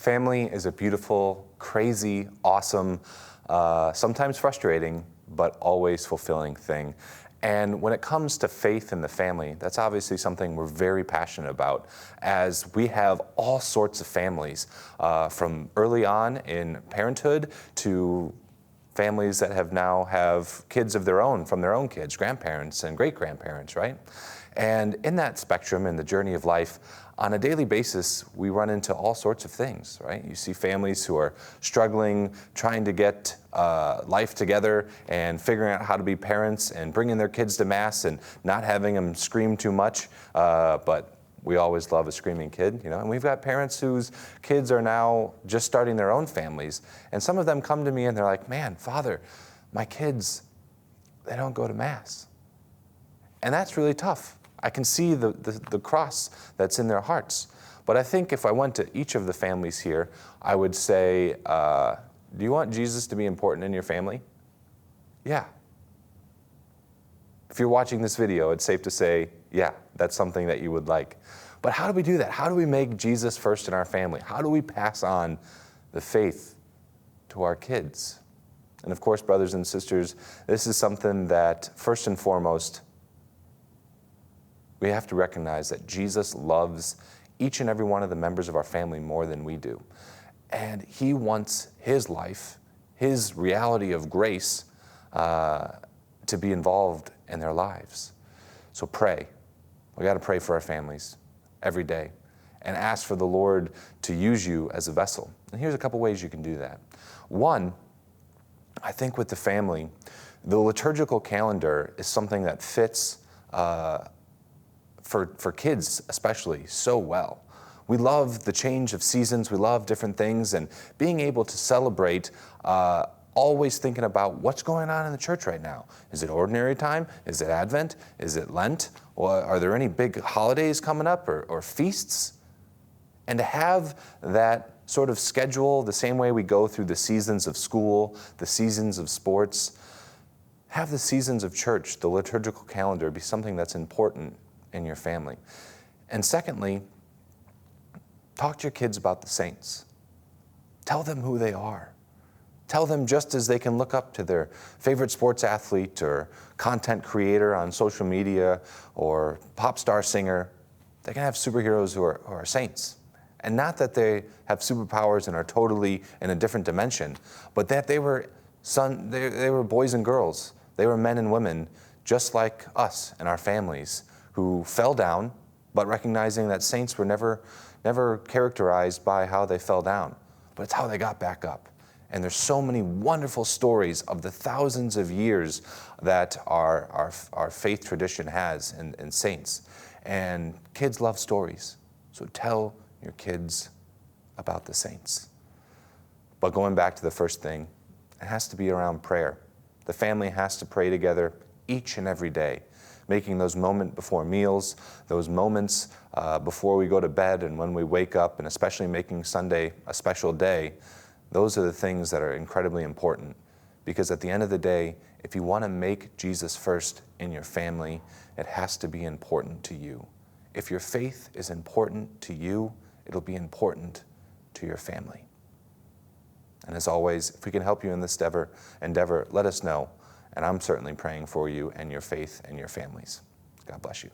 Family is a beautiful, crazy, awesome, sometimes frustrating, but always fulfilling thing. And when it comes to faith in the family, that's obviously something we're very passionate about, as we have all sorts of families, from early on in parenthood to families that have kids of their own, from their own kids, grandparents and great-grandparents, right? And in that spectrum, in the journey of life, on a daily basis, we run into all sorts of things, right? You see families who are struggling, trying to get life together and figuring out how to be parents and bringing their kids to Mass and not having them scream too much, but we always love a screaming kid, you know, and we've got parents whose kids are now just starting their own families. And some of them come to me and they're like, man, Father, my kids, they don't go to Mass. And that's really tough. I can see the cross that's in their hearts. But I think if I went to each of the families here, I would say, do you want Jesus to be important in your family? Yeah. If you're watching this video, it's safe to say, yeah, that's something that you would like. But how do we do that? How do we make Jesus first in our family? How do we pass on the faith to our kids? And of course, brothers and sisters, this is something that, first and foremost, we have to recognize that Jesus loves each and every one of the members of our family more than we do. And he wants his life, his reality of grace, to be involved in their lives. So pray. We got to pray for our families every day and ask for the Lord to use you as a vessel. And here's a couple ways you can do that. One, I think with the family, the liturgical calendar is something that fits for kids especially so well. We love the change of seasons, we love different things, and being able to celebrate, always thinking about what's going on in the church right now. Is it ordinary time? Is it Advent? Is it Lent? Or are there any big holidays coming up or feasts? And to have that sort of schedule the same way we go through the seasons of school, the seasons of sports, have the seasons of church, the liturgical calendar, be something that's important in your family. And secondly, talk to your kids about the saints. Tell them who they are. Tell them just as they can look up to their favorite sports athlete or content creator on social media or pop star singer, they can have superheroes who are saints. And not that they have superpowers and are totally in a different dimension, but that they were boys and girls. They were men and women just like us and our families who fell down, but recognizing that saints were never characterized by how they fell down, but it's how they got back up. And there's so many wonderful stories of the thousands of years that our faith tradition has in saints. And kids love stories, so tell your kids about the saints. But going back to the first thing, it has to be around prayer. The family has to pray together each and every day, making those moments before meals, those moments before we go to bed and when we wake up, and especially making Sunday a special day. Those are the things that are incredibly important, because at the end of the day, if you want to make Jesus first in your family, it has to be important to you. If your faith is important to you, it'll be important to your family. And as always, if we can help you in this endeavor, let us know. And I'm certainly praying for you and your faith and your families. God bless you.